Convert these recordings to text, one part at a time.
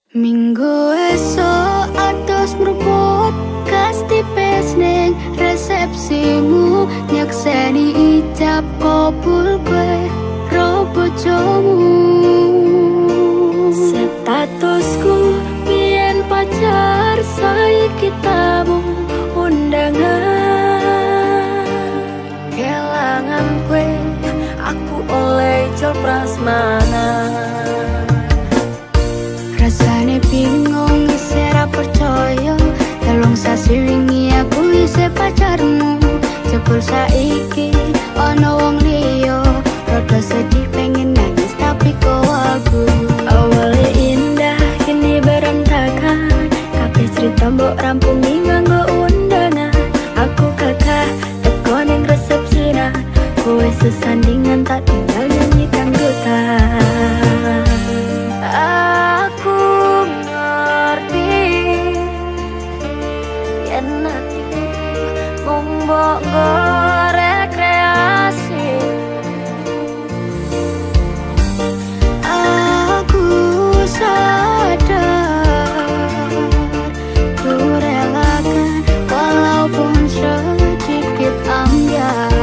Minggu esok atus mruput kastipes ning resepsimu, nyakseni ijab kabul kowe ro bojomu. Statusku biyen pacar, saiki tamu undangan. Kelangan kowe aku oleh jol prasmanan. Rasane bingung isih ra percaya, telung sasi wingi aku isih pacarmu. Jebul saiki ana wong liya, rada sedih pengen nangis tapi kok aku. Awale indah kini berantakan, kabeh cerita mbok rampungi nganggo undangan. Aku kakak teko ning resepsinan, kowe sesandingan tak tinggal nyanyi dangdutan. Aku ngerti yen atiku mung mbok rekreasi. Aku sadar ku relakan walaupun sedikit ambiar.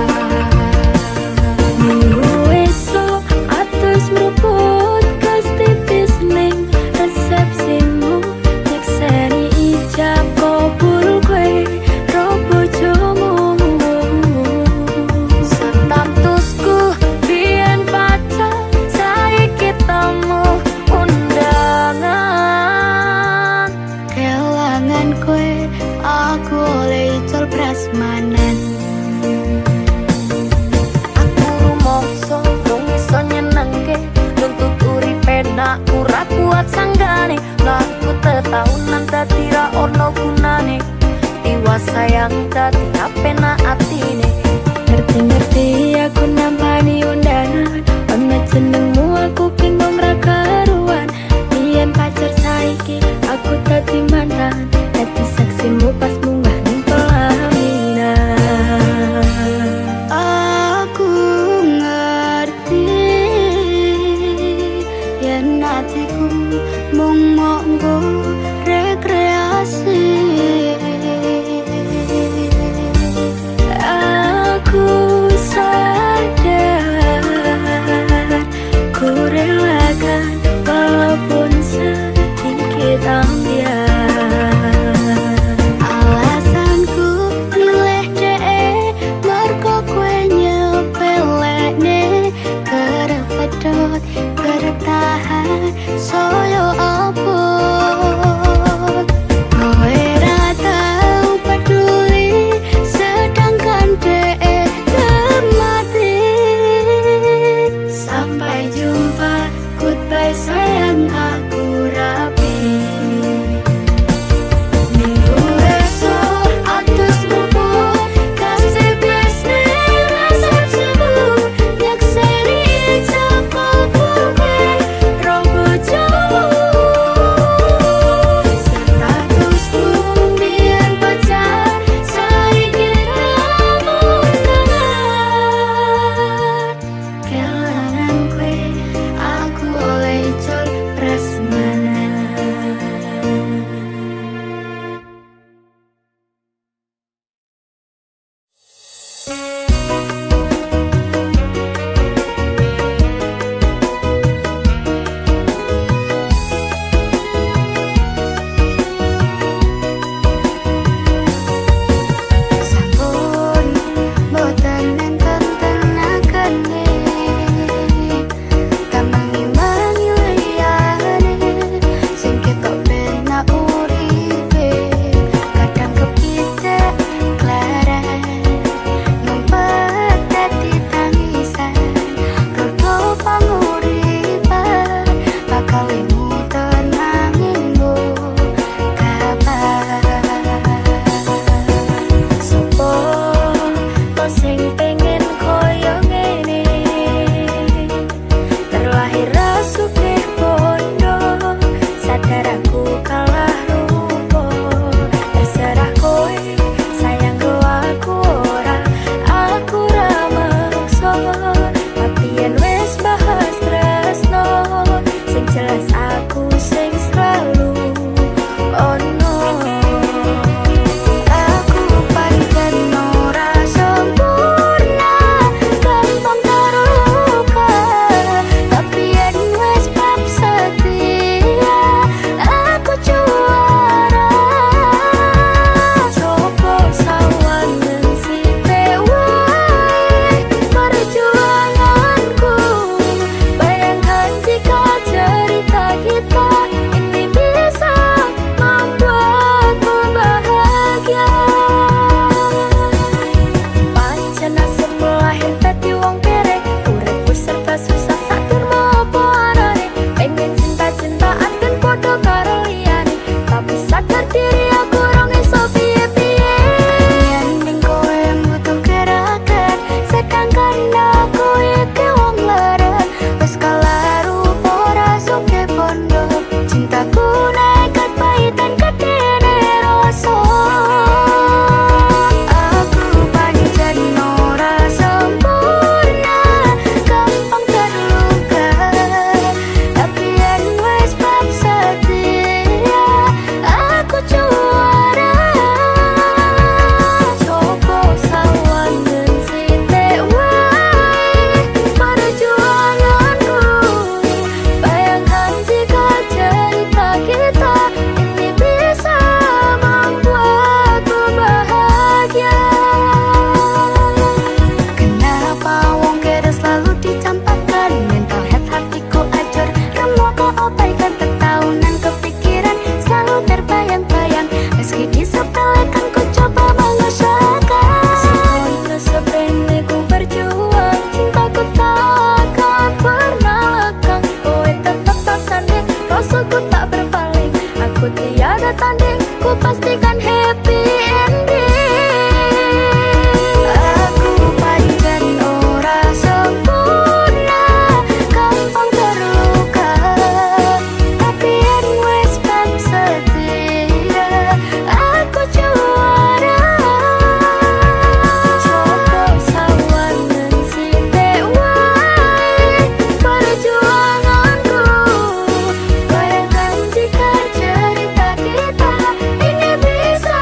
Minggu esok atus meruput kastipis ning resepsimu, nyakseni ijab kabul kowe ro bojomu. Statusku biyen pacar, saiki tamu undangan. Kelangan kowe aku oleh ijol prasmanan. Aku rumangsa rung iso nyenengke, nuntut uripe nak ora kuat sanggane. Laku tetahunan dadi ra ono gunane, tiwas sayang dadi apenak atine. Ngerti-ngerti aku nampani undangan, ana jenengmu aku bingung ra karuan. Biyen pacar saiki aku dadi mantan, dadi saksimu pas munggah ning pelaminan. Aku ngerti yen atiku mung monggo rekreasi. Aku podo karo liyane, tapi sadar diri aku rong iso piye-piye. Yen ning kowe butuh gerakan, sedangkan aku iki wong leren. Wis kalah rupa ora suke bondo, cintaku nekat pahitan kedene rasa. Tiada tanding, ku pastikan happy ending. Aku pancen ora sempurna, gampang terluka, tapi yen wis bab setia, aku juara. Coba sawangan sithik wae perjuanganku, bayangkan jika cerita kita ini bisa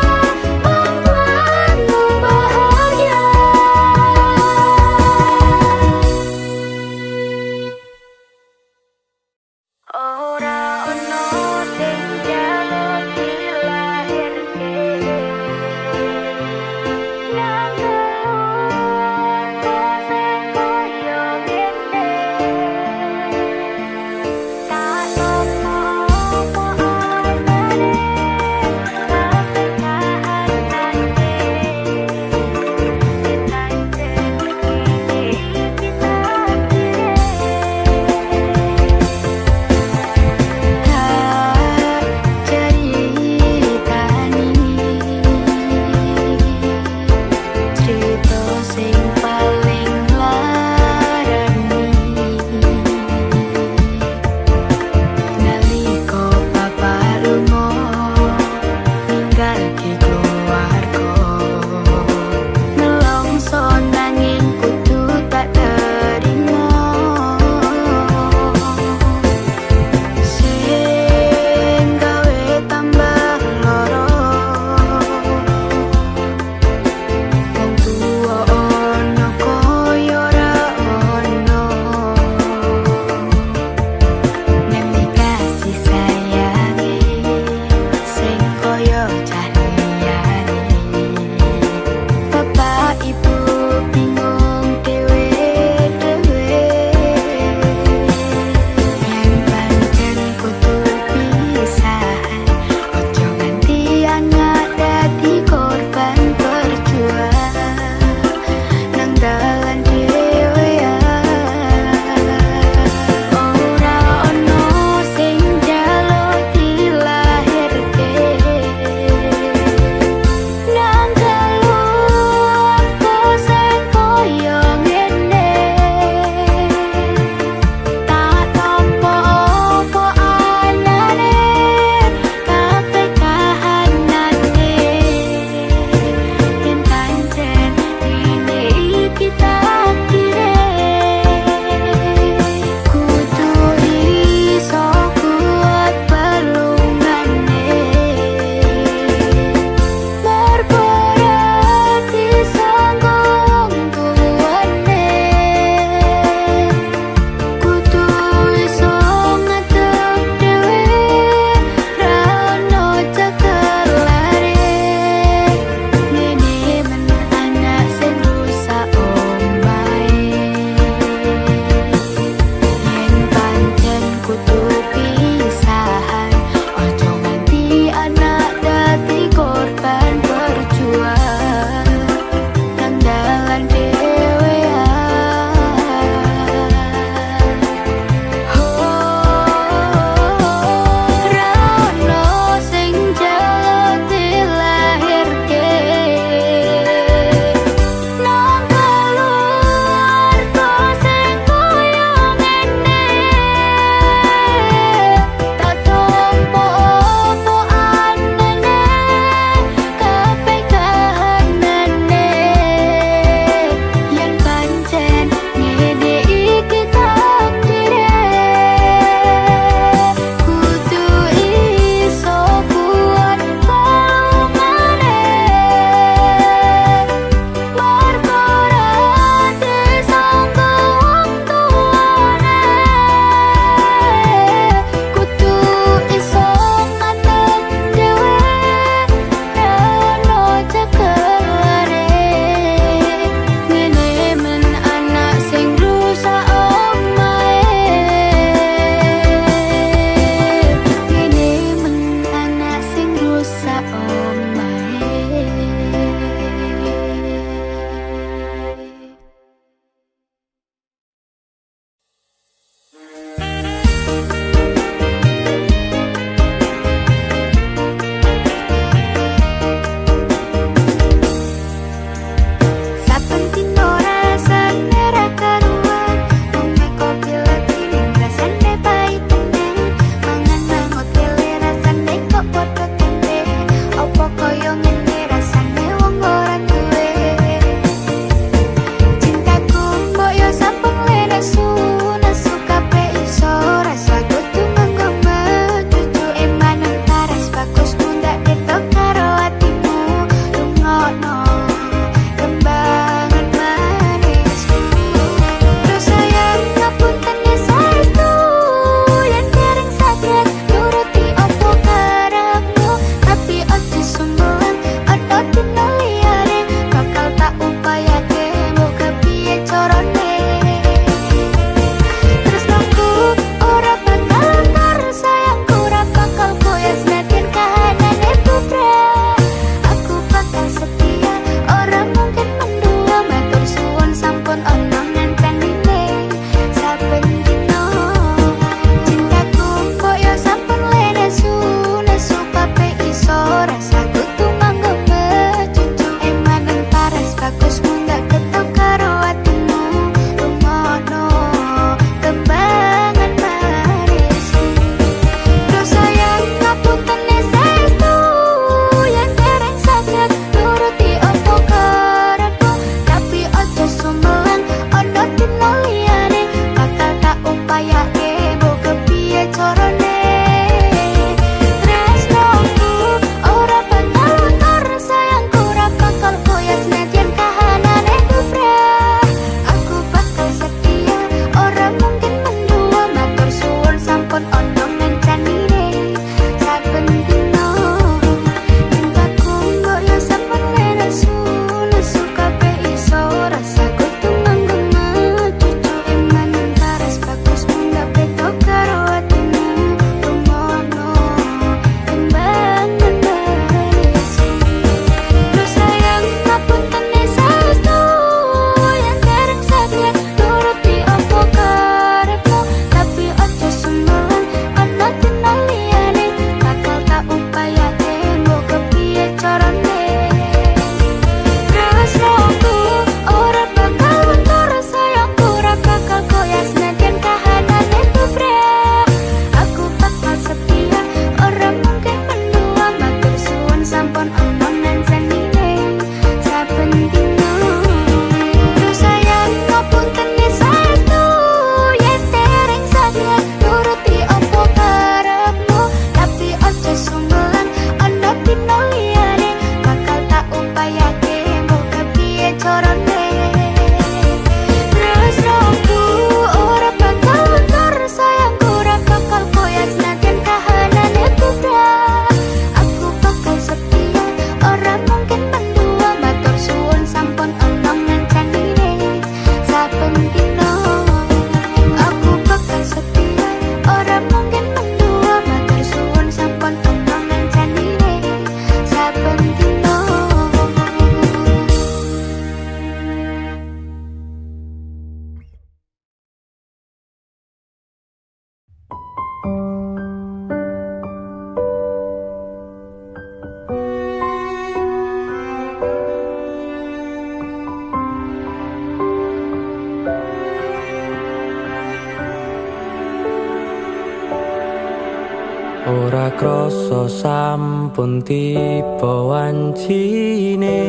krasa sampun tiba wancine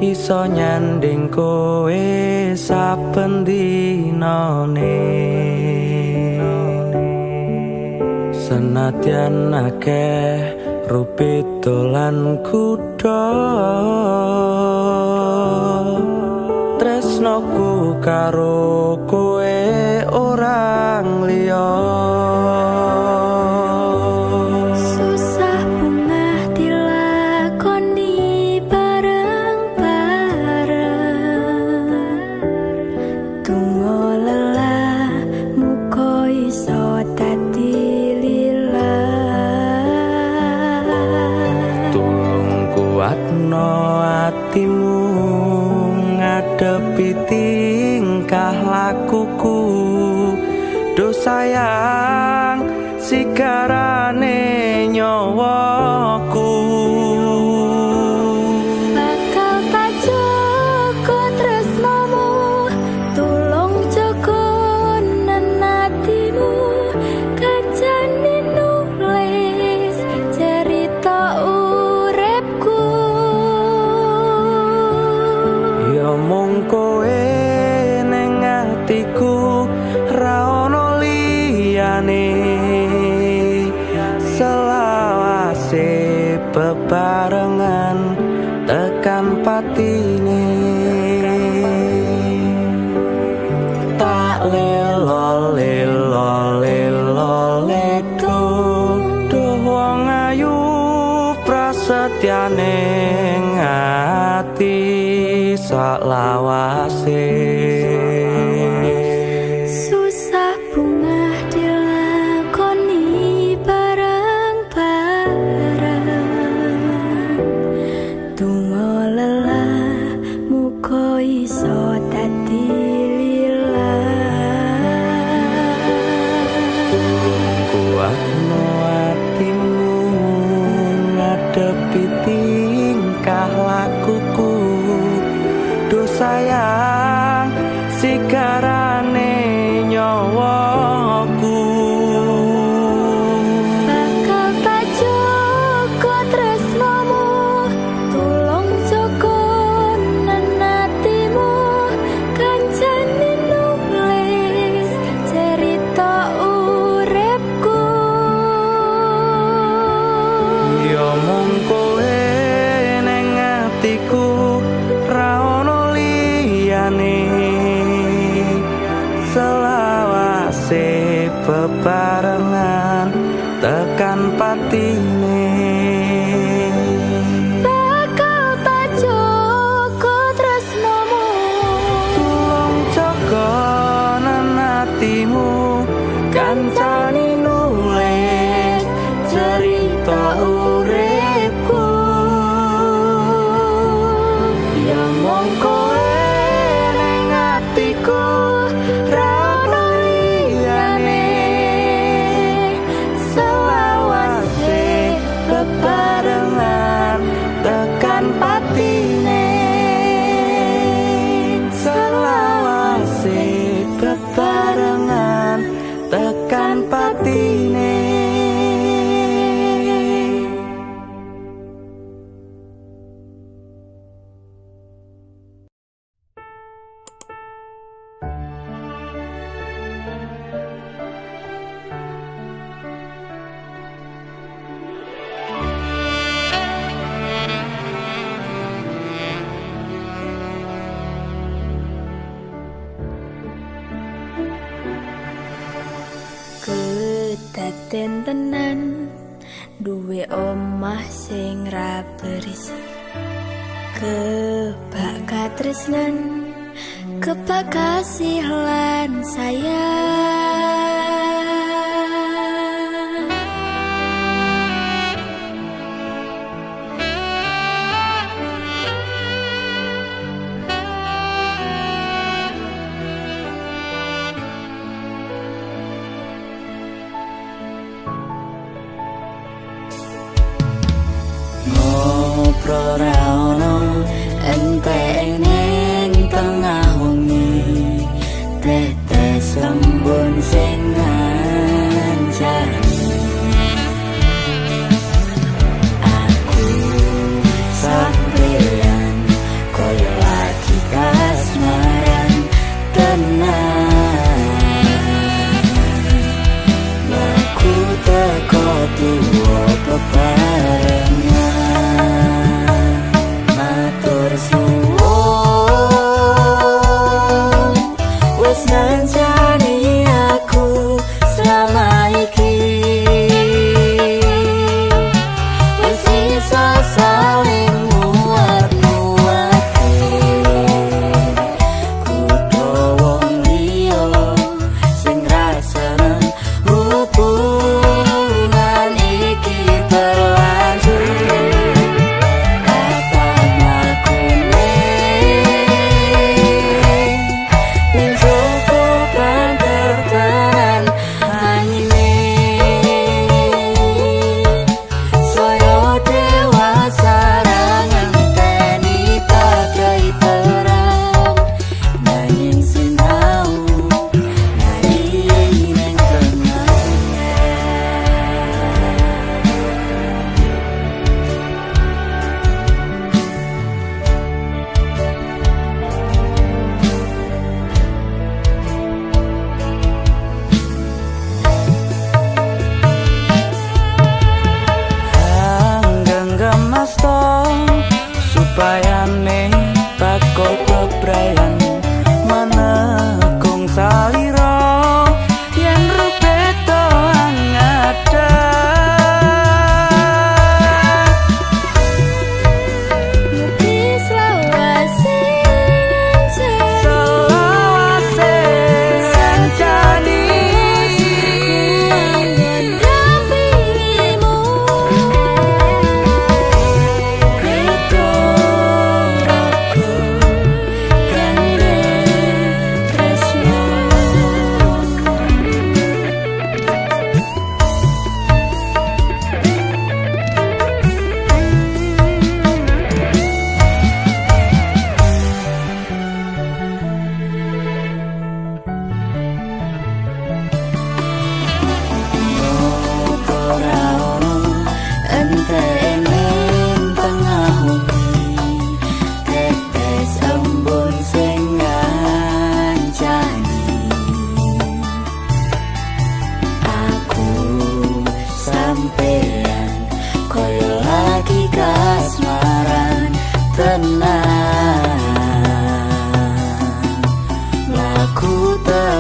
iso nyanding kowe saben dinane senadyan akeh rupit dolan kuda tresnoku karo kowe orang liya susah bungah dilakoni bareng-bareng tunggu lelah muka iso dadi lillah tulung kuatno atimu ngadepi tingkah lakuku do sayang sigarane nyawaku bakal tak jaga tresnamu tulung jaga nenatimu kancane nulis cerita uripku ya mung kowe ning atiku ra ono liyane selawase bebarengan tekan patine tak lelo lelo lelo ledo duh wong ayu prasetyane ngati sak lawase susah bungah dilakoni bareng-bareng tunggu lelah muka iso dadi lillah kuatno atimu ngadepi tingkah lakuku do sayang sigarane nyawaku bakal tak jaga tresnamu tulung jaga nenatimu kancane nulis cerita uripku ya mung kowe ning atiku ra ono liyane selawase bebarengan tekan patine bakal tak jaga tresnamu tulung jaga nenatimu kancane nulis cerita uripku ya mung kowe ning atiku ra ono liyane selawase bebarengan tekan patine selawase bebarengan tekan patine kedaden tenan duwe omah sing ra berisik kebak katresnan kebak kasih lan sayang ngobrol ra ono entek ning tengah wengi tetes embun sing bayane takok bebrayan manekung salira yen rupe toang ada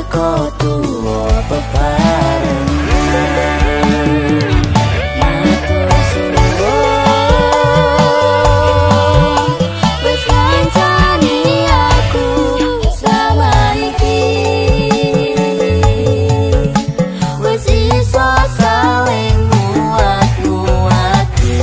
teko tuwa bebareng matur suwun wis ngancani aku sama iki wis iso saling muat-muati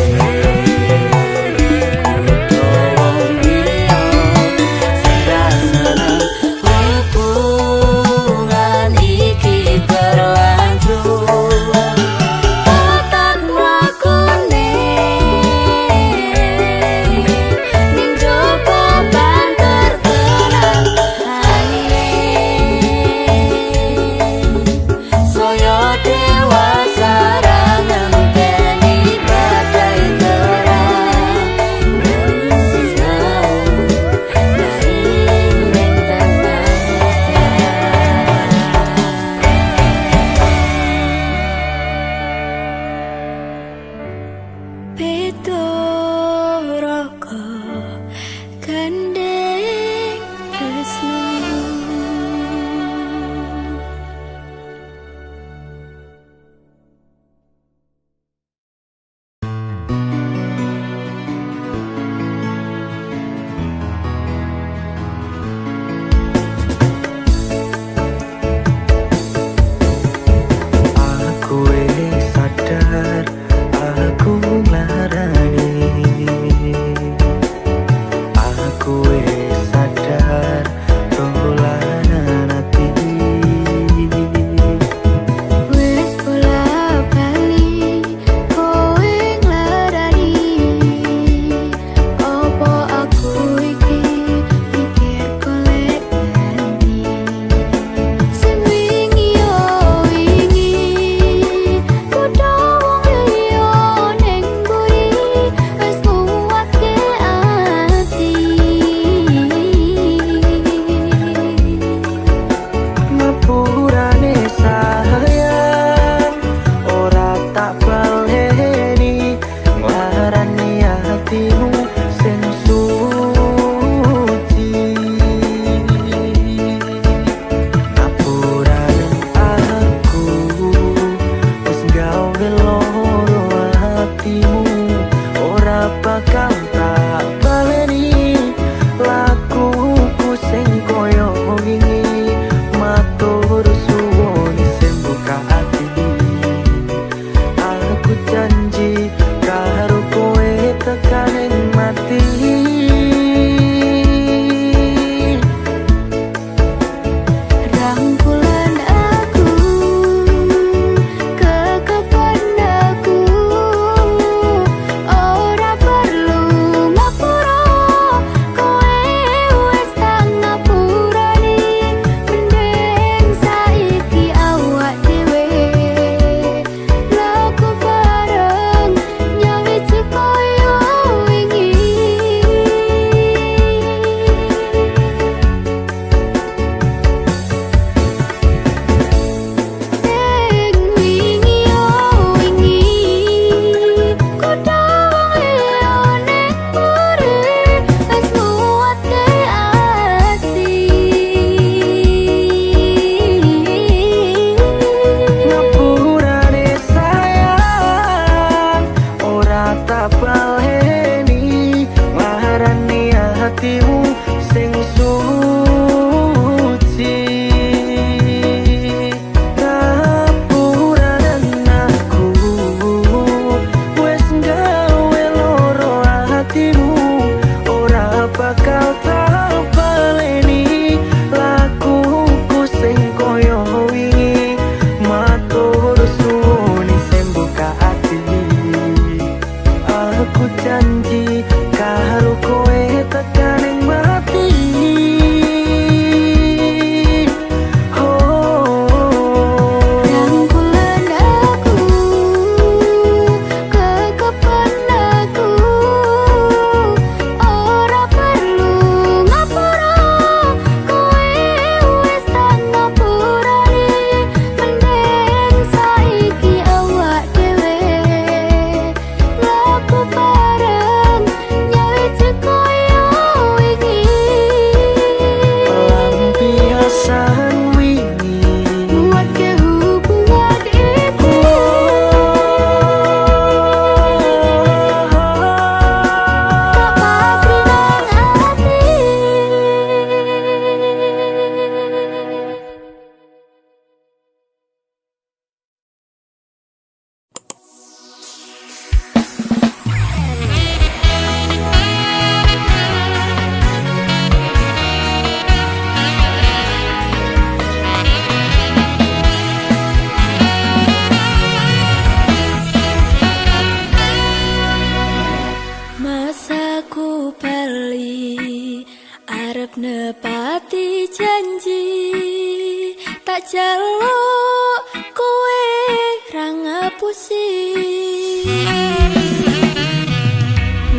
ngapusi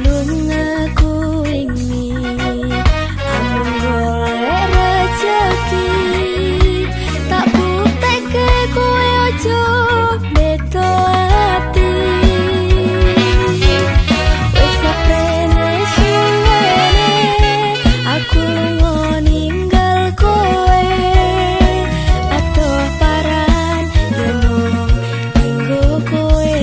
lunga ku wingi amung golek rejeki tak butekke kowe aja beda ati wis saprene suwene aku lunga ninggal kowe atuh paran yen mung dinggo kowe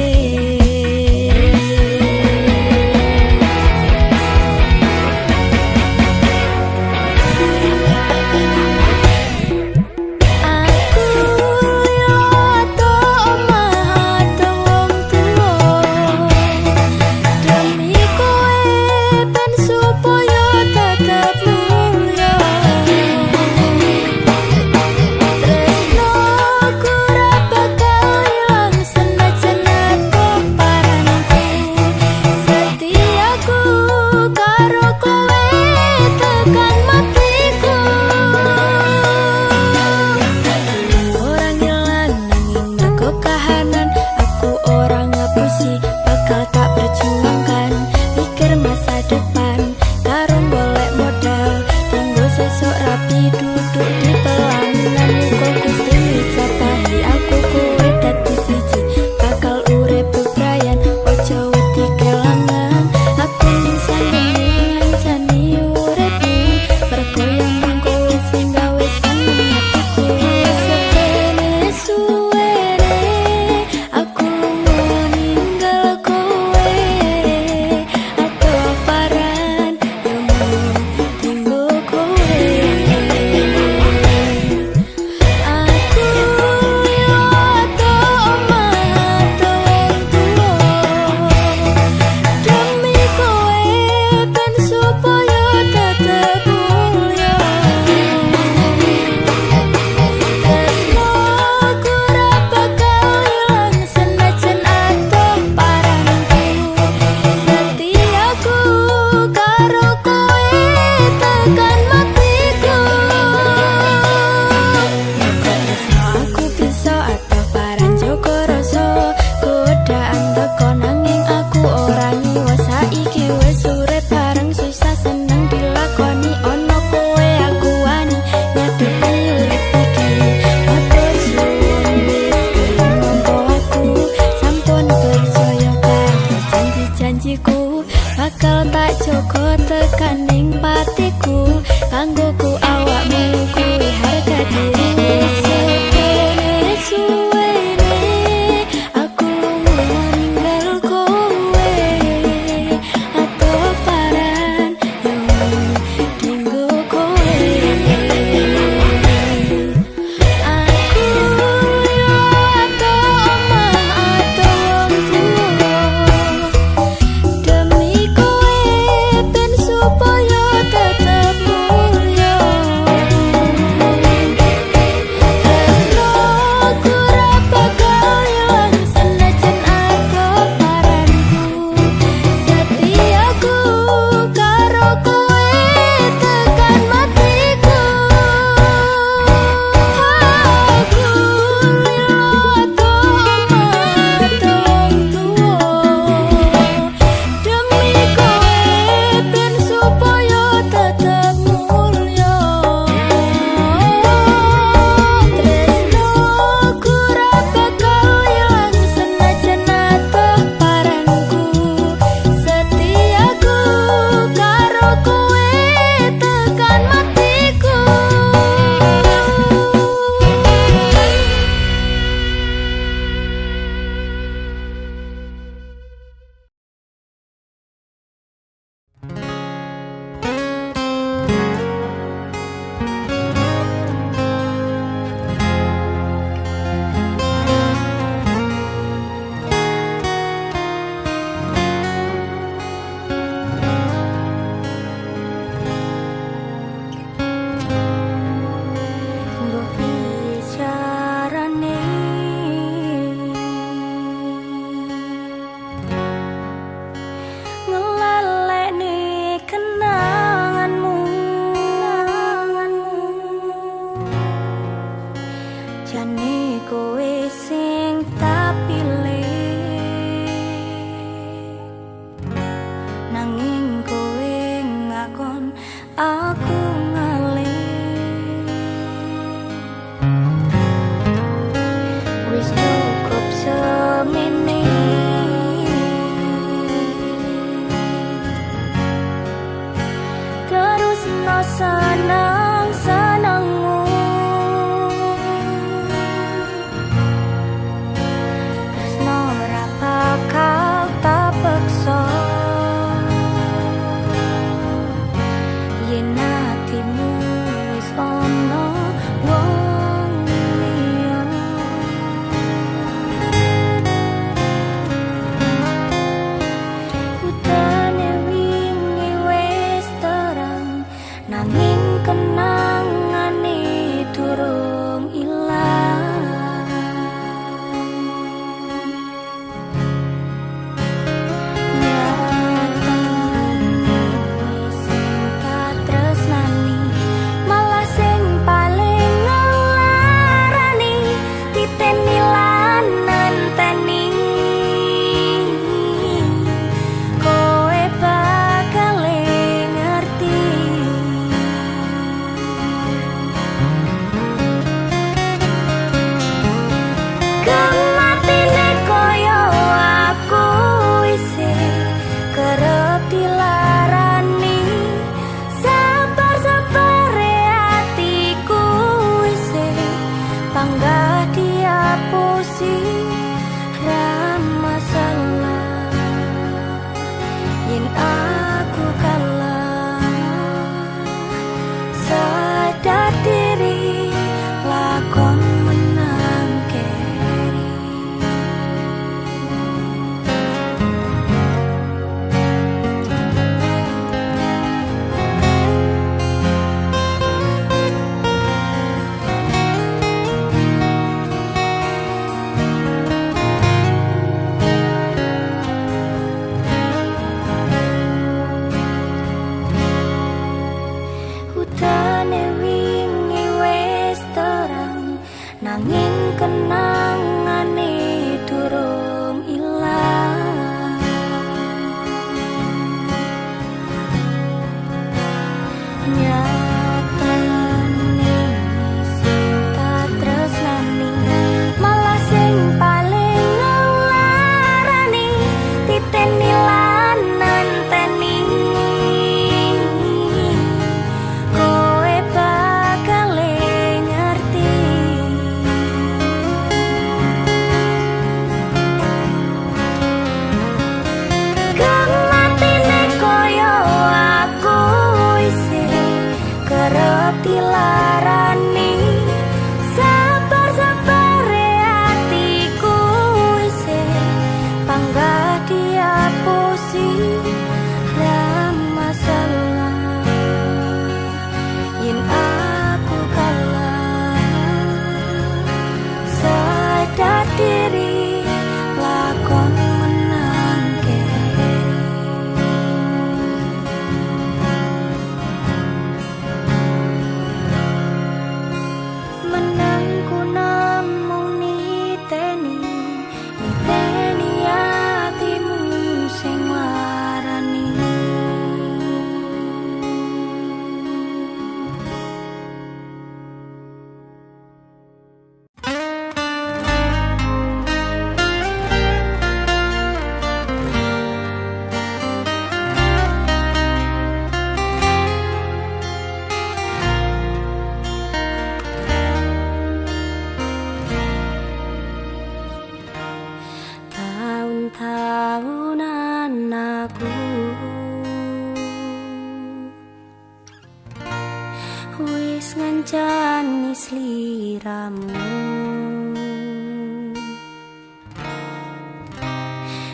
ngancani sliramu.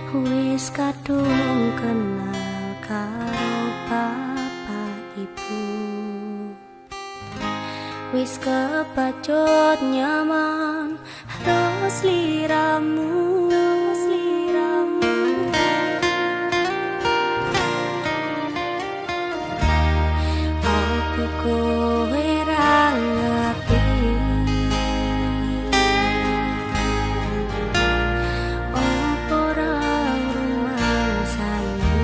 Wis kadung kenal karo bapak ibu, wis kepacut nyaman karo sliramu. Apa kowe ra ngerti? Apa ra rumangsani?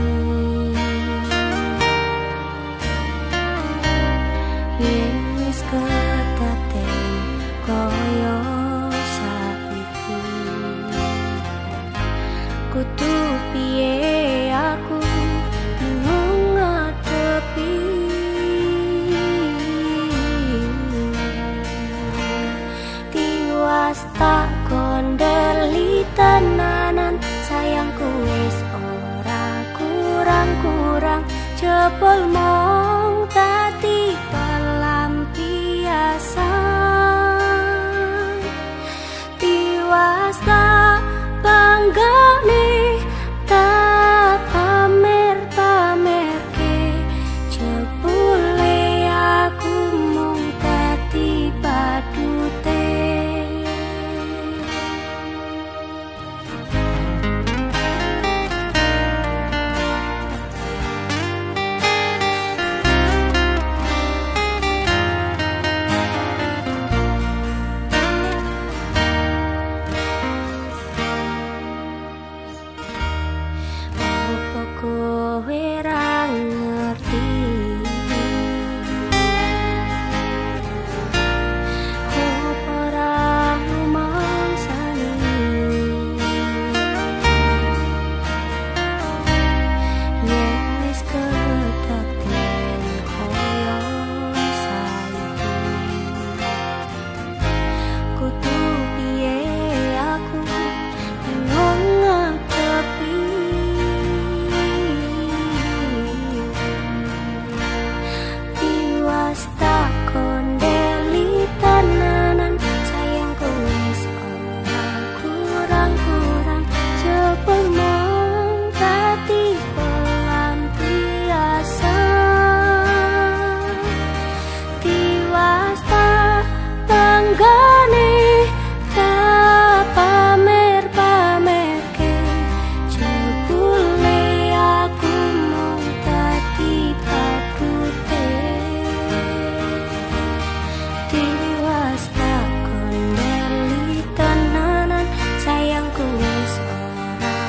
Yen wis kedaten koyo saiki, kudu piye aku bingung ngadepi. Tiwas tak kondeli tenanan, sayangku wis ora kurang-kurang, jebol mong dadi pelampiasan. Tiwas tak banggane, tak pamer-pamerke, jebule aku mung dadi badute. Apa kowe ra ngerti? Apa ra rumangsani? Yen wis kedaten koyo saiki, kudu piye aku bingung ngadepi. Tiwas tak kondeli tenanan, sayangku wis ora kurang-kurang, jebol mong dadi pelampiasan. Tiwas tak banggane, tak pamer-pamerke, jebule aku mung dadi badute. Tiwas tak kondeli tenanan, sayangku wis ora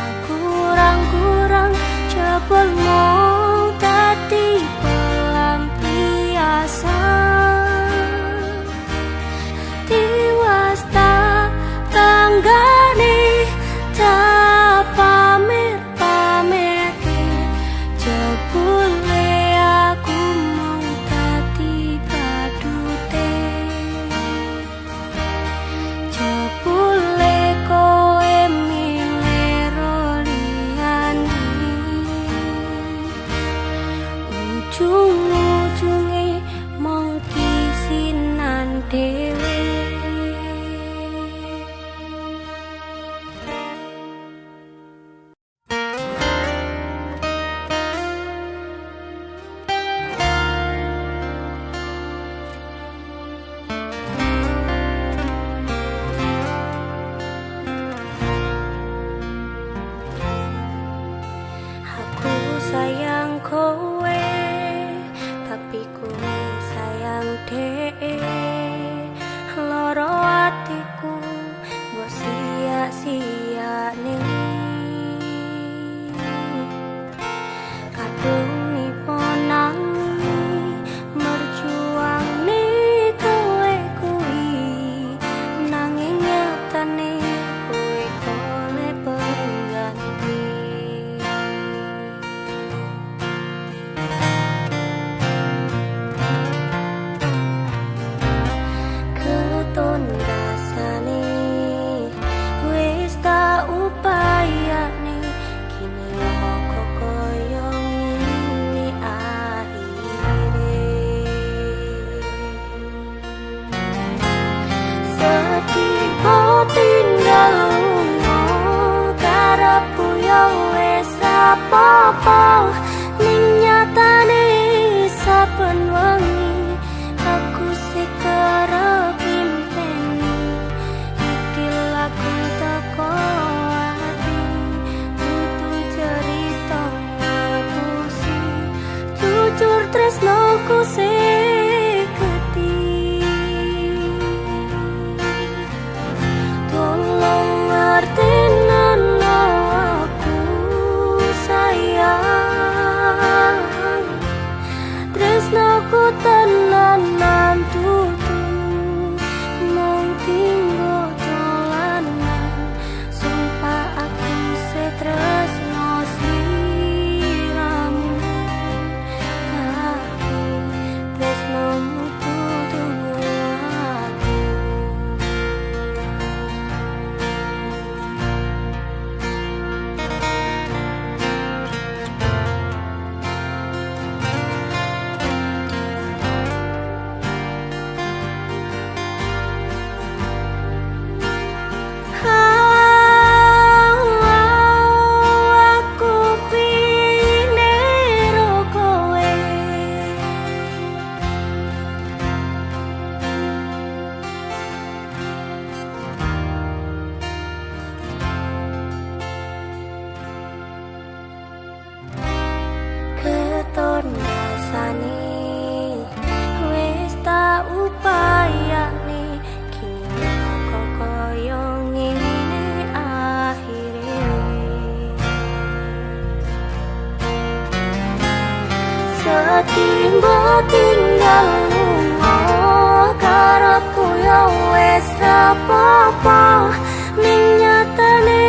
Timba tinggal lunga karepku ya wis ra apa-apa ning nyatane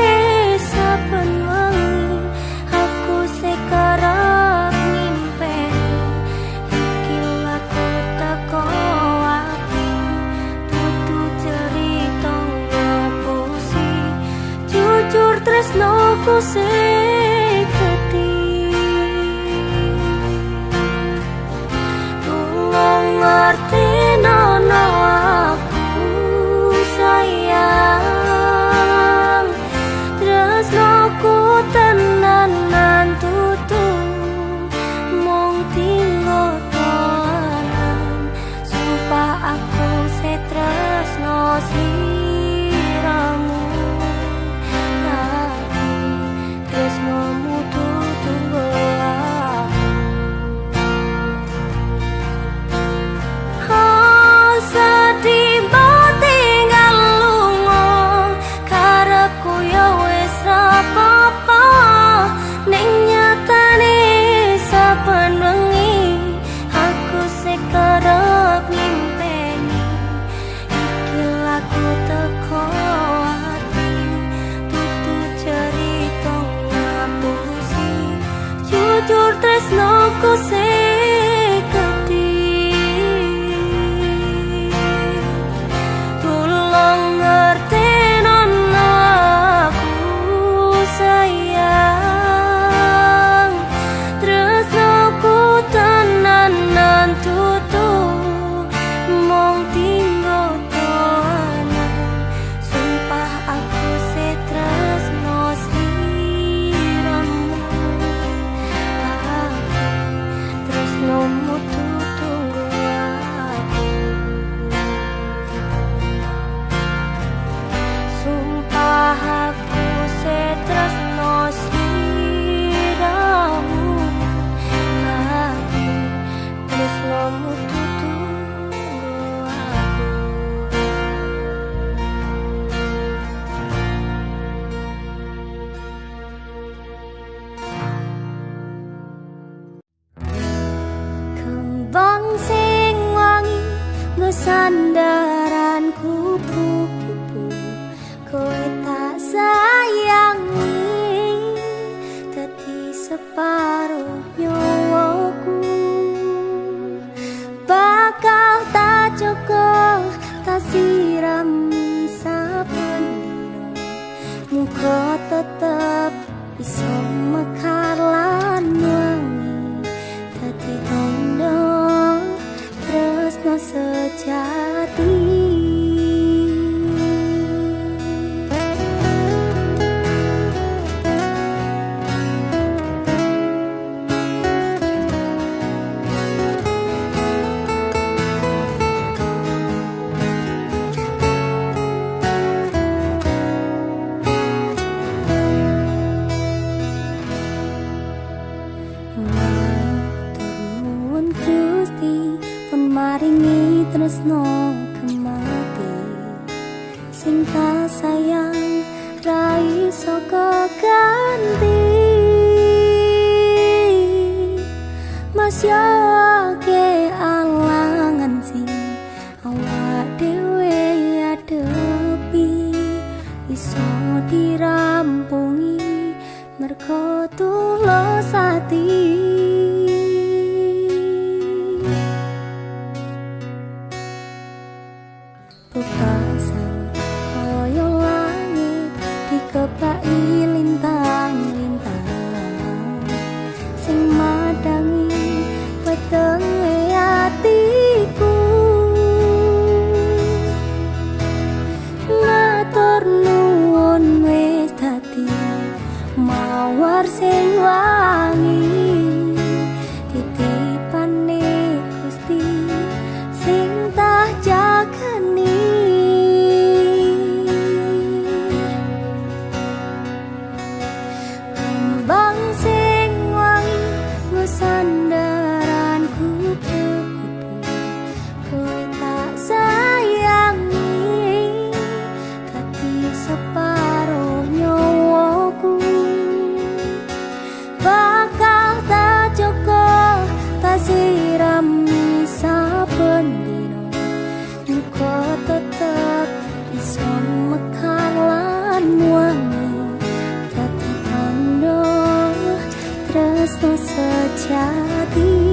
saben wengi aku sing kerep ngimpeni iki laku teko ati tutu cerita ngapusi jujur tresnoku sing ngerti nono aku sayang tresnoku tenanan tutu mung tinggo dolanan sumpah aku setresno sliramu tapi tresnomu tutu jujur tresnoku seketi tulung ngertenon aku sayang tresnoku tenanan tutu mung tinggo dolanan sumpah aku setresno sliramu tresnomu tutu aku sumpah aku setresno sliramu tapi tresnomu tutu aku kembang sing wangi nggo sandaran kupu-kupu kowe tak sayangi dadi separuh nyawaku bakal tak cukup tak sirami saben dina muga tetep iso mekar lan wangi dadi tondo tresno sejati maringi tresno kemati sing tak sayang ra iso keganti masya ke alangan sing awak dhewe adepi iso dirampungi mergo tulus ati bebasan koyo langit dikebaki lintang-lintang sing madangi wetenge atiku matur nuwun wis dadi mawar sing wangi titipane Gusti sing tak jagani kembang sing wangi nggo sandaran kupu-kupu kowe tak sayangi dadi separuh nyawaku sejati.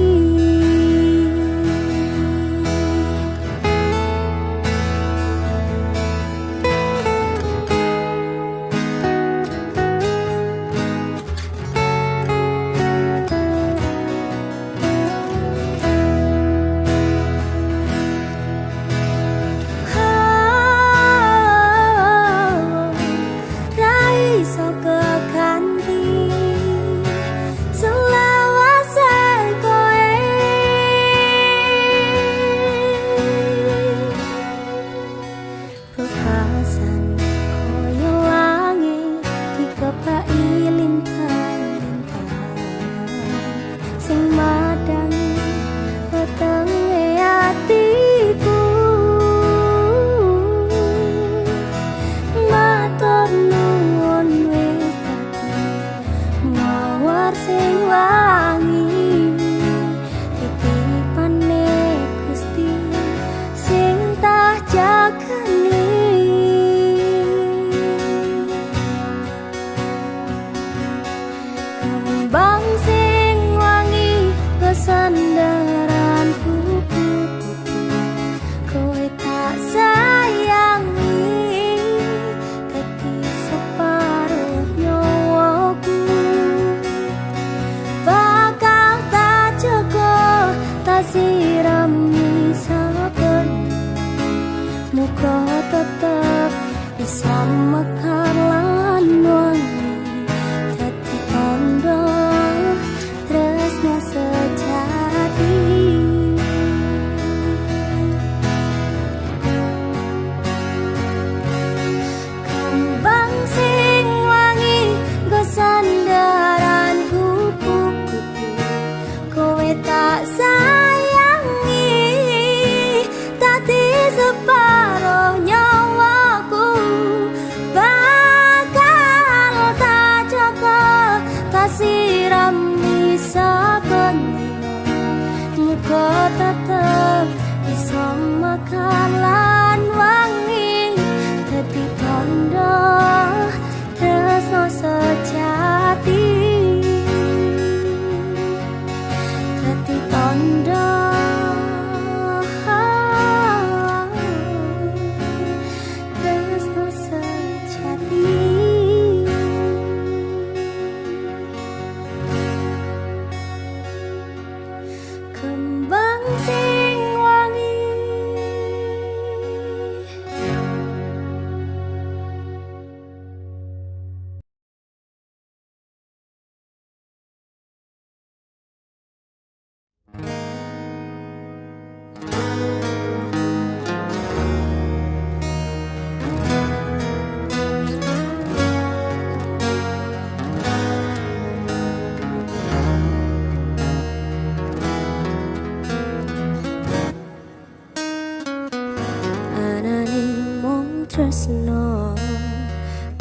Tresno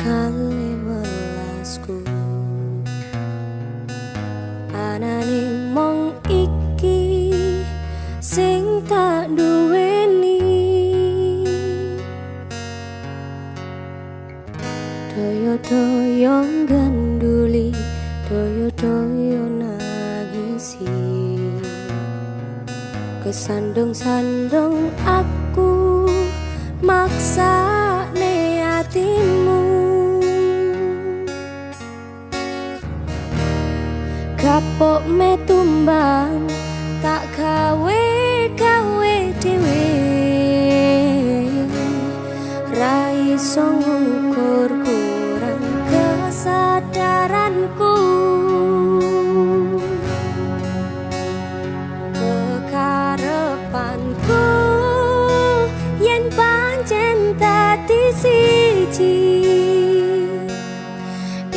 kali welasku anane mong iki sing tak duweni doyo-doyo ganduli doyo-doyo nangisi kesandung-sandung aku maksa hatimu kapok metumbang tak gawe dhewe ra iso ngukur kurang kesadaranku kekarepanku yen pancen dadi siji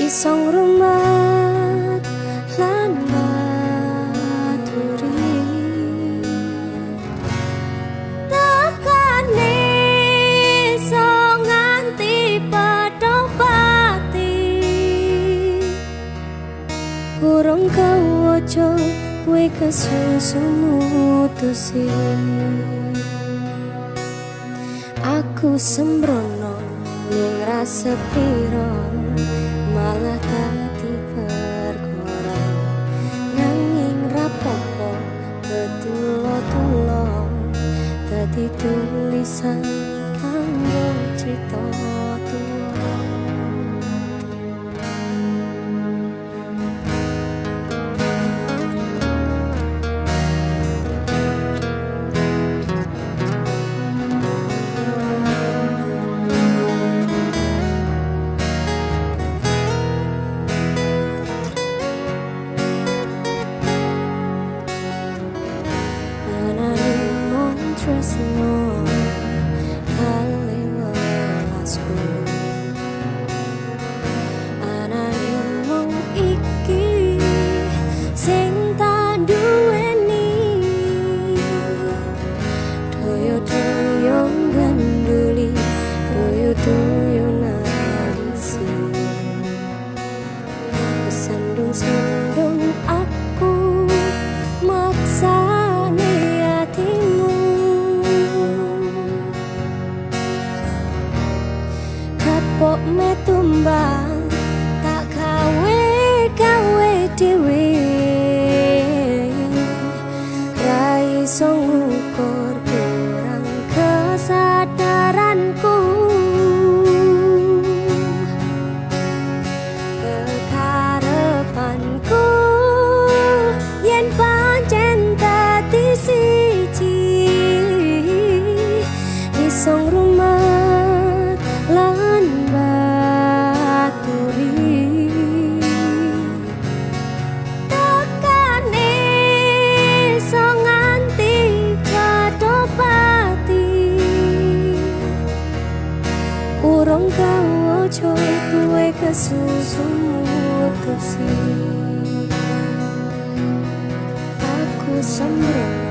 isong rumat lan maturi tekane so nganti padha pati urung kawoco kowe kesusu mutusi aku sembrono ning rasa piro malah dadi perkara nanging kowe kesusu mutusi. Aku sembrono